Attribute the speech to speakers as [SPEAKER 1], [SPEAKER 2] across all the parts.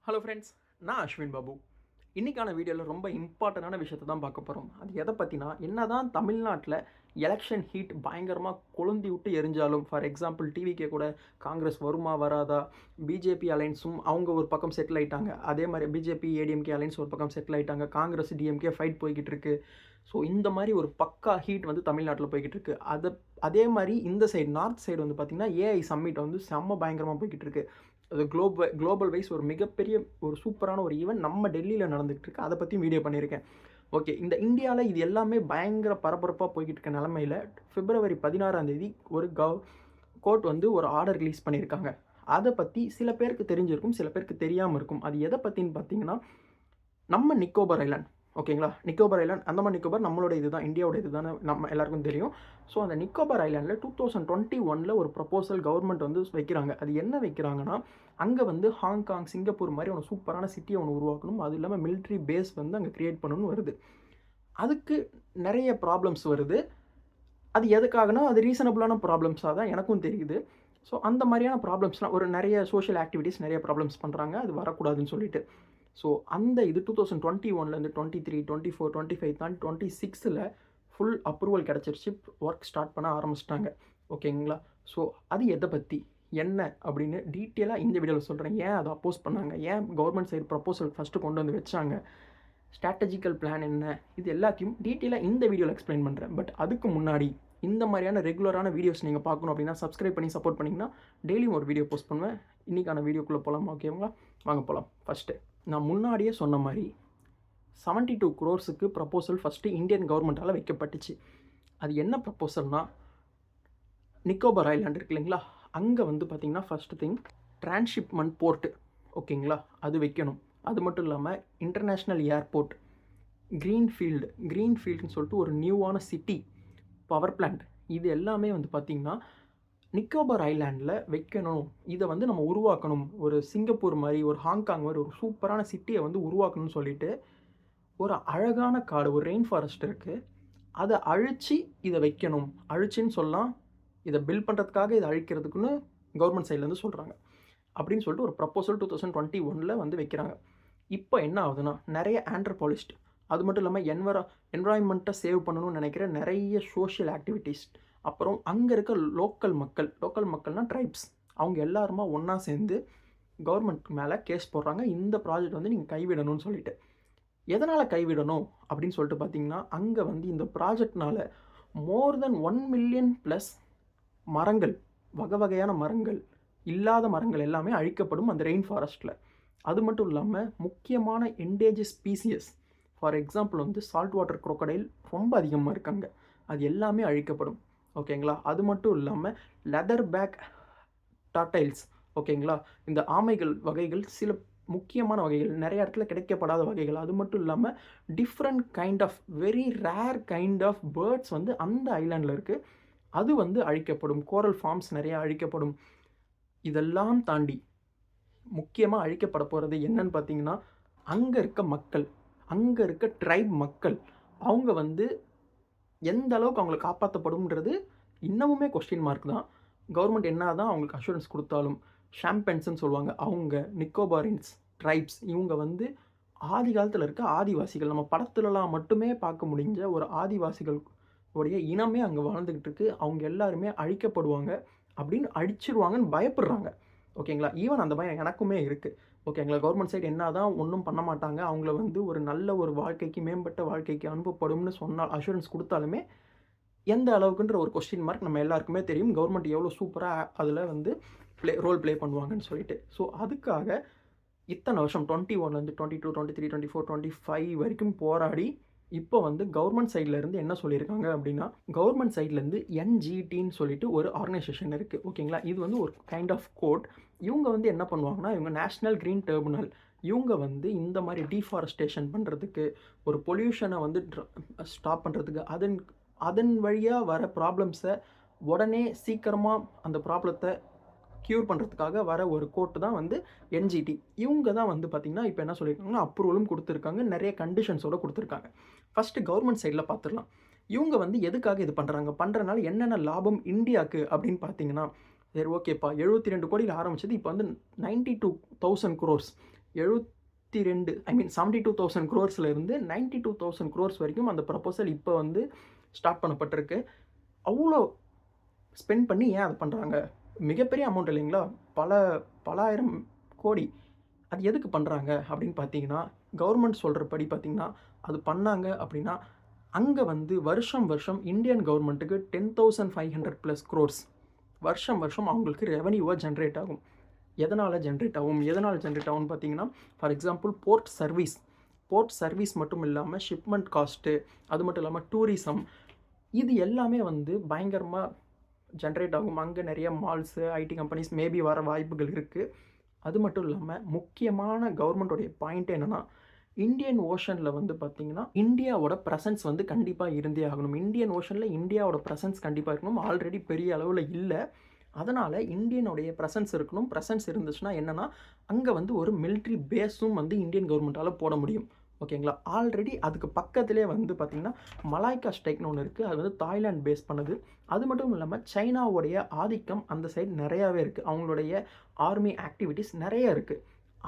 [SPEAKER 1] Hello friends, நான் அஸ்வின் பாபு. இன்றைக்கான வீடியோவில் ரொம்ப இம்பார்ட்டண்டான விஷயத்தை தான் பார்க்க போகிறோம். அது எதை பற்றினா, என்ன தான் தமிழ்நாட்டில் எலெக்ஷன் ஹீட் பயங்கரமாக கொளுந்தி விட்டு எரிஞ்சாலும், ஃபார் எக்ஸாம்பிள் டிவிக்கே கூட காங்கிரஸ் வருமா வராதா, பிஜேபி அலைன்ஸும் அவங்க ஒரு பக்கம் செட்டில் ஆகிட்டாங்க. அதே மாதிரி பிஜேபி ஏடிஎம்கே அலைன்ஸ் ஒரு பக்கம் செட்டில் ஆகிட்டாங்க. காங்கிரஸ் டிஎம்கே ஃபைட் போய்கிட்டு இருக்கு. ஸோ இந்த மாதிரி ஒரு பக்கா ஹீட் வந்து தமிழ்நாட்டில் போய்கிட்டு இருக்கு. அதே மாதிரி இந்த சைடு நார்த் சைடு வந்து பார்த்திங்கன்னா ஏஐ சம்மிட் வந்து செம்ம பயங்கரமாக போய்கிட்டு இருக்கு. அது குளோபல் வைஸ் ஒரு மிகப்பெரிய ஒரு சூப்பரான ஒரு ஈவெண்ட் நம்ம டெல்லியில் நடந்துகிட்டு இருக்கு. அதை பற்றியும் வீடியோ பண்ணியிருக்கேன். ஓகே, இந்த இந்தியாவில் இது எல்லாமே பயங்கர பரபரப்பாக போய்கிட்டு இருக்க நிலமையில் பிப்ரவரி 16 ஒரு கோர்ட் வந்து ஒரு ஆர்டர் ரிலீஸ் பண்ணியிருக்காங்க. அதை பற்றி சில பேருக்கு தெரிஞ்சிருக்கும், சில பேருக்கு தெரியாமல் இருக்கும். அது எதை பற்றின்னு பார்த்தீங்கன்னா, நம்ம நிக்கோபார் ஐலாண்ட், ஓகேங்களா, நிக்கோபார் ஐலாண்ட், அந்தமான் நிக்கோபார் நம்மளோட இது தான், இந்தியாவோட இது தானே, நம்ம எல்லாருக்கும் தெரியும். ஸோ அந்த நிக்கோபார் ஐலாண்டில் 2021 ஒரு ப்ரப்போசல் கவர்மெண்ட் வந்து வைக்கிறாங்க. அது என்ன வைக்கிறாங்கன்னா, அங்கே வந்து ஹாங்காங், சிங்கப்பூர் மாதிரி ஒரு சூப்பரான சிட்டியை ஒன்று உருவாக்கணும். அது இல்லாமல் மிலிட்ரி பேஸ் வந்து அங்கே க்ரியேட் பண்ணணும்னு வருது. அதுக்கு நிறைய ப்ராப்ளம்ஸ் வருது. அது எதுக்காகனா, அது ரீசனபிளான ப்ராப்ளம்ஸாக தான் எனக்கும் தெரியுது. ஸோ அந்த மாதிரியான ப்ராப்ளம்ஸ்லாம் ஒரு நிறைய சோஷியல் ஆக்டிவிட்டீஸ் நிறைய ப்ராப்ளம்ஸ் பண்ணுறாங்க, அது வரக்கூடாதுன்னு சொல்லிட்டு. ஸோ அந்த இது 2021 23, 24, 25 தான் 26 ஃபுல் அப்ரூவல் கிடச்சிருச்சு. ஒர்க் ஸ்டார்ட் பண்ண ஆரம்பிச்சிட்டாங்க. ஓகேங்களா. ஸோ அது எதை பற்றி என்ன அப்படின்னு டீட்டெயிலாக இந்த வீடியோவில் சொல்கிறேன். ஏன் அதை அப்போஸ் பண்ணாங்க, ஏன் கவர்மெண்ட் சைடு ப்ரப்போசல் ஃபஸ்ட்டு கொண்டு வந்து வச்சாங்க, ஸ்ட்ராட்டஜிக்கல் பிளான் என்ன, இது எல்லாத்தையும் டீட்டெயிலாக இந்த வீடியோவில் எக்ஸ்பிளைன் பண்ணுறேன். பட் அதுக்கு முன்னாடி இந்த மாதிரியான ரெகுலரான வீடியோஸ் நீங்கள் பார்க்கணும் அப்படின்னா சப்ஸ்கிரைப் பண்ணி சப்போர்ட் பண்ணிங்கன்னா டெய்லியும் ஒரு வீடியோ போஸ்ட் பண்ணுவேன். இன்றைக்கான வீடியோக்குள்ளே போகலாம். ஓகேங்களா, வாங்க போகலாம். ஃபஸ்ட்டு நான் முன்னாடியே சொன்ன மாதிரி 72 crores ப்ரப்போசல் ஃபஸ்ட்டு இந்தியன் கவர்மெண்ட்டால் வைக்கப்பட்டுச்சு. அது என்ன ப்ரப்போசல்னால், நிக்கோபார் ஐலாண்ட் இருக்கு இல்லைங்களா, அங்கே வந்து பார்த்திங்கன்னா ஃபஸ்ட்டு திங் டிரான்ஸ்ஷிப்மெண்ட் போர்ட்டு, ஓகேங்களா, அது வைக்கணும். அது மட்டும் இல்லாமல் இன்டர்நேஷ்னல் ஏர்போர்ட், க்ரீன்ஃபீல்டுன்னு சொல்லிட்டு ஒரு நியூவான சிட்டி, பவர் பிளான்ட், இது எல்லாமே வந்து பார்த்திங்கன்னா நிக்கோபார் ஐலாண்டில் வைக்கணும். இதை வந்து நம்ம உருவாக்கணும். ஒரு சிங்கப்பூர் மாதிரி, ஒரு ஹாங்காங் மாதிரி ஒரு சூப்பரான சிட்டியை வந்து உருவாக்கணும்னு சொல்லிட்டு ஒரு அழகான காடு, ஒரு ரெயின் ஃபாரஸ்ட் இருக்குது, அதை அழித்து இதை வைக்கணும். அழிச்சின்னு சொல்லலாம், இதை பில்ட் பண்ணுறதுக்காக இதை அழிக்கிறதுக்குன்னு கவர்மெண்ட் சைட்லேருந்து சொல்கிறாங்க. அப்படின்னு சொல்லிட்டு ஒரு ப்ரப்போசல் 2021 வந்து வைக்கிறாங்க. இப்போ என்ன ஆகுதுன்னா, நிறைய ஆண்ட்ரோபாலஜிஸ்ட், அது மட்டும் இல்லாமல் என்வரான்மெண்ட்டை சேவ் பண்ணணும்னு நினைக்கிற நிறைய சோஷியல் ஆக்டிவிட்டீஸ், அப்புறம் அங்கே இருக்க லோக்கல் மக்கள்னால் ட்ரைப்ஸ், அவங்க எல்லாருமா ஒன்றா சேர்ந்து கவர்மெண்ட் மேலே கேஸ் போடுறாங்க. இந்த ப்ராஜெக்ட் வந்து நீங்கள் கைவிடணும்னு சொல்லிட்டு. எதனால் கைவிடணும் அப்படின்னு சொல்லிட்டு பார்த்தீங்கன்னா, அங்கே வந்து இந்த ப்ராஜெக்ட்னால் மோர் தென் 1 million ப்ளஸ் மரங்கள், வகை வகையான மரங்கள், இல்லாத மரங்கள் எல்லாமே அழிக்கப்படும் அந்த ரெயின் ஃபாரஸ்ட்டில். அது மட்டும் இல்லாமல் முக்கியமான என்டேஞ்சர்ட் ஸ்பீசியஸ், ஃபார் எக்ஸாம்பிள் வந்து சால்ட் வாட்டர் குரோக்கடைல் ரொம்ப அதிகமாக இருக்காங்க, அது எல்லாமே அழிக்கப்படும். ஓகேங்களா. அது மட்டும் இல்லாமல் லெதர் பேக் டார்டைல்ஸ், ஓகேங்களா, இந்த ஆமைகள் வகைகள், சில முக்கியமான வகைகள், நிறைய இடத்துல கிடைக்கப்படாத வகைகள், அது மட்டும் இல்லாமல் different kind of very rare kind of birds வந்து அந்த ஐலாண்டில் இருக்குது, அது வந்து அழிக்கப்படும். கோரல் ஃபார்ம்ஸ் நிறையா அழிக்கப்படும். இதெல்லாம் தாண்டி முக்கியமாக அழிக்கப்பட போகிறது என்னன்னு பார்த்தீங்கன்னா, அங்கே இருக்க மக்கள், அங்கே இருக்க ட்ரைப் மக்கள், அவங்க வந்து எந்த அளவுக்கு அவங்களை காப்பாற்றப்படும்ன்றது இன்னமுமே கொஸ்டின் மார்க் தான். கவர்மெண்ட் என்ன தான் அவங்களுக்கு அஷூரன்ஸ் கொடுத்தாலும், ஷாம்பென்ஸ்ன்னு சொல்லுவாங்க, அவங்க நிக்கோபாரின்ஸ் ட்ரைப்ஸ், இவங்க வந்து ஆதி காலத்தில் இருக்க ஆதிவாசிகள், நம்ம படத்துலலாம் மட்டுமே பார்க்க முடிஞ்ச ஒரு ஆதிவாசிகள் உடைய இனமே அங்கே வாழ்ந்துக்கிட்டு இருக்குது. அவங்க எல்லாருமே அழிக்கப்படுவாங்க, அப்படின்னு அழிச்சிருவாங்கன்னு பயப்படுறாங்க. ஓகேங்களா. ஈவன் அந்த பயம் எனக்குமே இருக்குது. ஓகேங்களா. கவர்மெண்ட் சைடு என்ன தான் ஒன்றும் பண்ண மாட்டாங்க, அவங்கள வந்து ஒரு நல்ல ஒரு வாழ்க்கைக்கு, மேம்பட்ட வாழ்க்கைக்கு அனுப்பப்படும்னு சொன்னால், அஷூரன்ஸ் கொடுத்தாலுமே எந்த அளவுக்குன்ற ஒரு கொஸ்டின் மார்க் நம்ம எல்லாருக்குமே தெரியும். கவர்மெண்ட் எவ்வளோ சூப்பராக அதில் வந்து ரோல் ப்ளே பண்ணுவாங்கன்னு சொல்லிட்டு. ஸோ அதுக்காக இத்தனை வருஷம் 21 22, 23, 24, 25 வரைக்கும் போராடி இப்போ வந்து கவர்மெண்ட் சைட்லேருந்து என்ன சொல்லியிருக்காங்க அப்படின்னா, கவர்மெண்ட் சைட்லேருந்து என்ஜிடின்னு சொல்லிட்டு ஒரு ஆர்கனைசேஷன் இருக்குது. ஓகேங்களா. இது வந்து ஒரு கைண்ட் ஆஃப் கோட். இவங்க வந்து என்ன பண்ணுவாங்கன்னா, இவங்க நேஷ்னல் க்ரீன் டெர்மினல், இவங்க வந்து இந்த மாதிரி டீஃபாரஸ்டேஷன் பண்ணுறதுக்கு, ஒரு பொல்யூஷனை வந்து ஸ்டாப் பண்ணுறதுக்கு, அதன் வழியாக வர ப்ராப்ளம்ஸை உடனே சீக்கிரமாக அந்த ப்ராப்ளத்தை க்யூர் பண்ணுறதுக்காக வர ஒரு கோர்ட்டு தான் வந்து என்ஜிடி. இவங்க தான் வந்து பார்த்திங்கன்னா இப்போ என்ன சொல்லியிருக்காங்கன்னா, அப்ரூவலும் கொடுத்துருக்காங்க, நிறைய கண்டிஷன்ஸோடு கொடுத்துருக்காங்க. ஃபஸ்ட்டு கவர்மெண்ட் சைடில் பார்த்துடலாம். இவங்க வந்து எதுக்காக இது பண்ணுறனால என்னென்ன லாபம் இந்தியாவுக்கு அப்படின்னு பார்த்தீங்கன்னா, சரி ஓகேப்பா, 72 கோடியில் ஆரம்பிச்சது இப்போ வந்து 92,000 crores. 72 72,000 crores இருந்து 92,000 crores வரைக்கும் அந்த ப்ரப்போசல் இப்போ வந்து ஸ்டார்ட் பண்ணப்பட்டிருக்கு. அவ்வளோ ஸ்பெண்ட் பண்ணி ஏன் அதை பண்ணுறாங்க? மிகப்பெரிய அமௌண்ட் இல்லைங்களா? பல பல ஆயிரம் கோடி. அது எதுக்கு பண்ணுறாங்க அப்படின்னு பார்த்தீங்கன்னா, கவர்மெண்ட் சொல்கிறபடி பார்த்தீங்கன்னா, அது பண்ணாங்க அப்படின்னா, அங்கே வந்து வருஷம் வருஷம் இந்தியன் கவர்மெண்ட்டுக்கு 10,500+ crores வருஷம் வருஷம் அவங்களுக்கு ரெவென்யூவாக ஜென்ரேட் ஆகும். எதனால் ஜென்ரேட் ஆகும்னு பார்த்தீங்கன்னா, ஃபார் எக்ஸாம்பிள் போர்ட் சர்வீஸ் மட்டும் இல்லாமல் ஷிப்மெண்ட் காஸ்ட்டு, அது மட்டும் இல்லாமல் டூரிசம், இது எல்லாமே வந்து பயங்கரமாக ஜென்ரேட் ஆகும். அங்கே நிறைய மால்ஸு, ஐடி கம்பெனிஸ் மேபி வர வாய்ப்புகள் இருக்குது. அது மட்டும் இல்லாமல் முக்கியமான கவர்மெண்ட்டோடைய பாயிண்ட் என்னென்னா, இந்தியன் ஓஷனில் வந்து பார்த்திங்கன்னா இந்தியாவோட ப்ரெசன்ஸ் வந்து கண்டிப்பாக இருந்தே ஆகணும். இந்தியன் ஓஷனில் இந்தியாவோட ப்ரெசன்ஸ் கண்டிப்பாக இருக்கணும். ஆல்ரெடி பெரிய அளவில் இல்லை. அதனால் இந்தியனுடைய ப்ரெசன்ஸ் இருக்கணும். ப்ரெசன்ஸ் இருந்துச்சுன்னா என்னென்னா, அங்கே வந்து ஒரு மிலிட்ரி பேஸும் வந்து இந்தியன் கவர்மெண்ட்டால் போட முடியும். ஓகேங்களா? ஆல்ரெடி அதுக்கு பக்கத்துலேயே வந்து பார்த்திங்கன்னா மலாய்க்கா ஸ்ட்ரைக்னு ஒன்று இருக்குது. அது வந்து தாய்லாந்து பேஸ் பண்ணுது. அது மட்டும் இல்லாமல் சைனாவுடைய ஆதிக்கம் அந்த சைடு நிறையாவே இருக்குது. அவங்களுடைய ஆர்மி ஆக்டிவிட்டீஸ் நிறைய இருக்குது.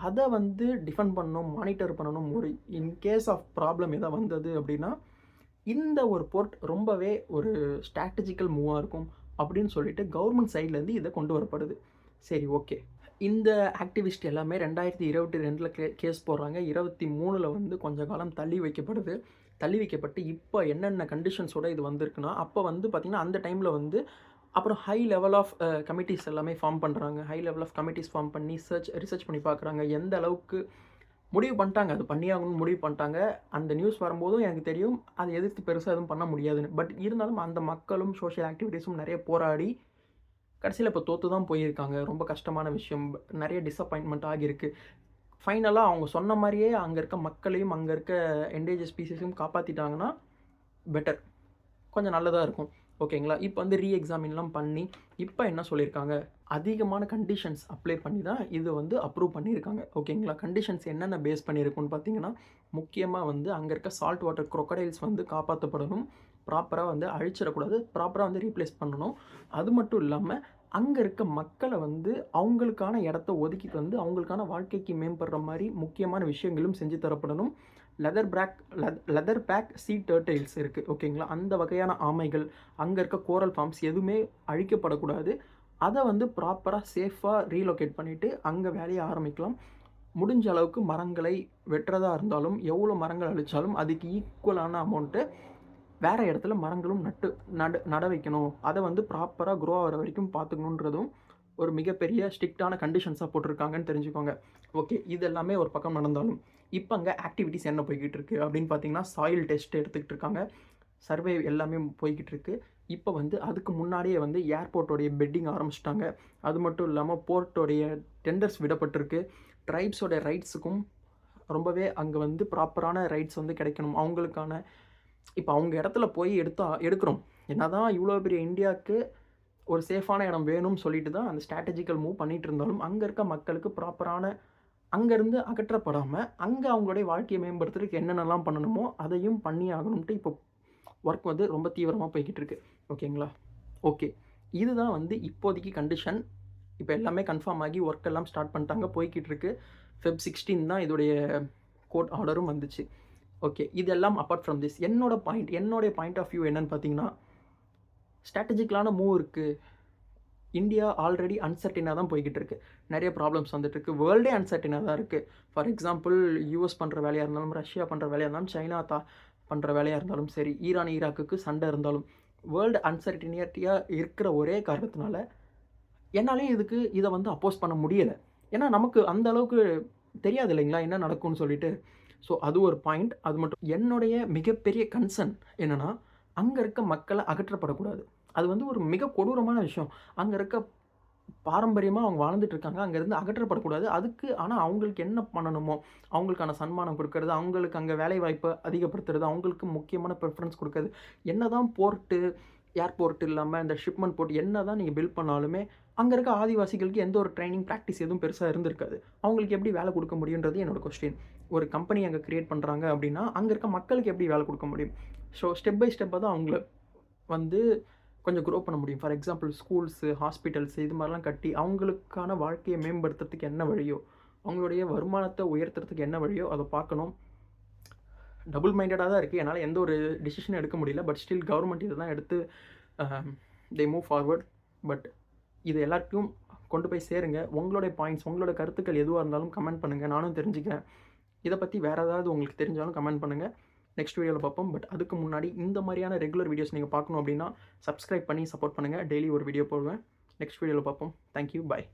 [SPEAKER 1] அதை வந்து டிஃபெண்ட் பண்ணணும், மானிட்டர் பண்ணணும். ஒரு இன்கேஸ் ஆஃப் ப்ராப்ளம் எதாவது வந்தது அப்படின்னா, இந்த ஒரு போர்ட் ரொம்பவே ஒரு ஸ்ட்ராட்டஜிக்கல் மூவாக இருக்கும் அப்படின்னு சொல்லிட்டு கவர்மெண்ட் சைட்லேருந்து இதை கொண்டு வரப்படுது. சரி, ஓகே. இந்த ஆக்டிவிஸ்ட் எல்லாமே 2022 கேஸ் போடுறாங்க. 23 வந்து கொஞ்ச காலம் தள்ளி வைக்கப்பட்டு இப்போ என்னென்ன கண்டிஷன்ஸோடு இது வந்திருக்குன்னா, அப்போ வந்து பார்த்திங்கன்னா அந்த டைமில் வந்து அப்புறம் ஹை லெவல் ஆஃப் கமிட்டிஸ் எல்லாமே ஃபார்ம் பண்ணுறாங்க. High level of committees form பண்ணி ரிசர்ச் பண்ணி பார்க்குறாங்க. எந்த அளவுக்கு முடிவு பண்ணிட்டாங்க, அது பண்ணியாகணும்னு முடிவு பண்ணிட்டாங்க. அந்த நியூஸ் வரும்போதும் எனக்கு தெரியும் அதை எதிர்த்து பெருசாக எதுவும் பண்ண முடியாதுன்னு. பட் இருந்தாலும் அந்த மக்களும் சோஷியல் ஆக்டிவிட்டீஸும் நிறைய போராடி கடைசியில் இப்போ தோற்று தான் போயிருக்காங்க. ரொம்ப கஷ்டமான விஷயம். நிறைய டிஸப்பாயின்மெண்ட் ஆகியிருக்கு. ஃபைனலாக அவங்க சொன்ன மாதிரியே அங்கே இருக்க மக்களையும் அங்கே இருக்க என்டேஞ்சர்ட் ஸ்பீசிஸையும் காப்பாற்றிட்டாங்கன்னா பெட்டர், கொஞ்சம் நல்லதாக இருக்கும். ஓகேங்களா? இப்போ வந்து எக்ஸாமின்லாம் பண்ணி இப்போ என்ன சொல்லியிருக்காங்க, அதிகமான கண்டிஷன்ஸ் அப்ளை பண்ணி தான் இது வந்து அப்ரூவ் பண்ணியிருக்காங்க. ஓகேங்களா? கண்டிஷன்ஸ் என்னென்ன பேஸ் பண்ணியிருக்குன்னு பார்த்தீங்கன்னா, முக்கியமாக வந்து அங்கே இருக்க சால்ட் வாட்டர் crocodiles வந்து காப்பாற்றப்படணும். ப்ராப்பராக வந்து அழிச்சிடக்கூடாது. ப்ராப்பராக வந்து ரீப்ளேஸ் பண்ணணும். அது மட்டும் இல்லாமல் அங்கே இருக்க மக்களை வந்து அவங்களுக்கான இடத்த ஒதுக்கி வந்து அவங்களுக்கான வாழ்க்கைக்கு மேம்படுற மாதிரி முக்கியமான விஷயங்களும் செஞ்சு தரப்படணும். லெதர் பேக் சீ டர்டைல்ஸ் இருக்குது. ஓகேங்களா? அந்த வகையான ஆமைகள், அங்கே இருக்க கோரல் ஃபார்ம்ஸ் எதுவுமே அழிக்கப்படக்கூடாது. அதை வந்து ப்ராப்பராக சேஃபாக ரீலொகேட் பண்ணிவிட்டு அங்கே வேலையை ஆரம்பிக்கலாம். முடிஞ்ச அளவுக்கு மரங்களை வெட்டுறதா இருந்தாலும், எவ்வளோ மரங்கள் அழித்தாலும் அதுக்கு ஈக்குவலான அமௌண்ட்டு வேறு இடத்துல மரங்களும் நட வைக்கணும். அதை வந்து ப்ராப்பராக க்ரோ ஆகிற வரைக்கும் பார்த்துக்கணுன்றதும் ஒரு மிகப்பெரிய ஸ்ட்ரிக்டான கண்டிஷன்ஸாக போட்டிருக்காங்கன்னு தெரிஞ்சுக்கோங்க. ஓகே, இது எல்லாமே ஒரு பக்கம் நடந்தாலும் இப்போ அங்கே ஆக்டிவிட்டீஸ் என்ன போய்கிட்டு இருக்குது அப்படின்னு பார்த்தீங்கன்னா, சாயில் டெஸ்ட் எடுத்துக்கிட்டு இருக்காங்க. சர்வே எல்லாமே போய்கிட்டு இருக்குது. இப்போ வந்து அதுக்கு முன்னாடியே வந்து ஏர்போர்ட்டோடைய பெட்டிங் ஆரம்பிச்சிட்டாங்க. அது மட்டும் இல்லாமல் போர்ட்டோடைய டெண்டர்ஸ் விடப்பட்டிருக்கு. ட்ரைப்ஸோடைய ரைட்ஸுக்கும் ரொம்பவே அங்கே வந்து ப்ராப்பரான ரைட்ஸ் வந்து கிடைக்கணும். அவங்களுக்கான இப்போ அவங்க இடத்துல போய் எடுக்கிறோம். என்ன தான் இவ்வளோ பெரிய இந்தியாவுக்கு ஒரு சேஃபான இடம் வேணும்னு சொல்லிட்டு தான் அந்த ஸ்ட்ராட்டஜிக்கல் மூவ் பண்ணிகிட்டு இருந்தாலும், அங்கே இருக்க மக்களுக்கு ப்ராப்பரான அங்கேருந்து அகற்றப்படாமல் அங்கே அவங்களுடைய வாழ்க்கையை மேம்படுத்துறதுக்கு என்னென்னலாம் பண்ணணுமோ அதையும் பண்ணி ஆகணும்ட்டு இப்போ ஒர்க் வந்து ரொம்ப தீவிரமாக போய்கிட்டு இருக்கு. ஓகேங்களா? ஓகே, இதுதான் வந்து இப்போதைக்கு கண்டிஷன். இப்போ எல்லாமே கன்ஃபார்ம் ஆகி ஒர்க் எல்லாம் ஸ்டார்ட் பண்ணிட்டாங்க, போய்கிட்டு இருக்கு. Feb 16 தான் இதோடைய கோர்ட் ஆர்டரும் வந்துச்சு. ஓகே, இதெல்லாம் அப்பார்ட் ஃப்ரம் திஸ் என்னோடய பாயிண்ட் ஆஃப் வியூ என்னென்னு பார்த்தீங்கன்னா, ஸ்ட்ராட்டஜிக்கலான மூவ் இருக்குது. இந்தியா ஆல்ரெடி அன்சர்டினாக தான் போய்கிட்டு இருக்குது. நிறைய ப்ராப்ளம்ஸ் வந்துட்டுருக்கு. வேர்ல்டே அன்சர்டினாக தான் இருக்குது. ஃபார் எக்ஸாம்பிள் யூஎஸ் பண்ணுற வேலையாக இருந்தாலும், ரஷ்யா பண்ணுற வேலையாக இருந்தாலும், சைனா பண்ணுற வேலையாக இருந்தாலும் சரி, ஈராக்குக்கு சண்டை இருந்தாலும், வேர்ல்டு அன்சர்டினிட்டியாக இருக்கிற ஒரே காரணத்தினால என்னாலே இதை வந்து அப்போஸ் பண்ண முடியலை. ஏன்னா நமக்கு அந்த அளவுக்கு தெரியாது இல்லைங்களா என்ன நடக்கும்னு சொல்லிட்டு. ஸோ அது ஒரு பாயிண்ட். அது மட்டும் என்னுடைய மிகப்பெரிய கன்சர்ன் என்னென்னா, அங்கே இருக்க மக்களை அகற்றப்படக்கூடாது. அது வந்து ஒரு மிக கொடூரமான விஷயம். அங்கே இருக்க பாரம்பரியமாக அவங்க வாழ்ந்துட்டுருக்காங்க, அங்கேருந்து அகற்றப்படக்கூடாது. அதுக்கு ஆனால் அவங்களுக்கு என்ன பண்ணணுமோ, அவங்களுக்கான சன்மானம் கொடுக்கறது, அவங்களுக்கு அங்கே வேலைவாய்ப்பை அதிகப்படுத்துறது, அவங்களுக்கு முக்கியமான ப்ரிஃபரன்ஸ் கொடுக்கறது. என்ன தான் ஏர்போர்ட் இல்லாமல் இந்த ஷிப்மெண்ட் போர்ட் என்ன தான் நீங்கள் பில்ட் பண்ணாலுமே, அங்கே இருக்க ஆதிவாசிகளுக்கு எந்த ஒரு ட்ரைனிங் ப்ராக்டிஸ் எதுவும் பெருசாக இருந்திருக்காது. அவங்களுக்கு எப்படி வேலை கொடுக்க முடியுன்றது என்னோடய கொஸ்டின். ஒரு கம்பெனி அங்கே க்ரியேட் பண்ணுறாங்க அப்படின்னா, அங்கே இருக்க மக்களுக்கு எப்படி வேலை கொடுக்க முடியும்? ஸோ ஸ்டெப் பை ஸ்டெப்பாக தான் அவங்கள வந்து கொஞ்சம் க்ரோ பண்ண முடியும். ஃபார் எக்ஸாம்பிள் ஸ்கூல்ஸு, ஹாஸ்பிட்டல்ஸு இது மாதிரிலாம் கட்டி அவங்களுக்கான வாழ்க்கையை மேம்படுத்துறதுக்கு என்ன வழியோ அவங்களுடைய வருமானத்தை உயர்த்துறதுக்கு என்ன வழியோ அதை பார்க்கணும். டபுள் மைண்டடாக தான் இருக்குது. என்னால் எந்த ஒரு டிசிஷனும் எடுக்க முடியல. பட் ஸ்டில் கவர்மெண்ட் இதை தான் எடுத்து தே மூவ் ஃபார்வர்ட். பட் இது எல்லாருக்கும் கொண்டு போய் சேருங்க. உங்களுடைய பாயிண்ட்ஸ், உங்களோட கருத்துக்கள் எதுவாக இருந்தாலும் கமெண்ட் பண்ணுங்கள். நானும் தெரிஞ்சுக்கிறேன். இதை பற்றி வேறு ஏதாவது உங்களுக்கு தெரிஞ்சாலும் கமெண்ட் பண்ணுங்கள். நெக்ஸ்ட் வீடியோவில் பார்ப்போம். பட் அதுக்கு முன்னாடி இந்த மாதிரியான ரெகுலர் வீடியோஸ் நீங்கள் பார்க்கணும் அப்படின்னா சப்ஸ்கிரைப் பண்ணி சப்போர்ட் பண்ணுங்கள். டெய்லி ஒரு வீடியோ போடுவேன். நெக்ஸ்ட் வீடியோவில் பார்ப்போம். தேங்க்யூ. பாய்.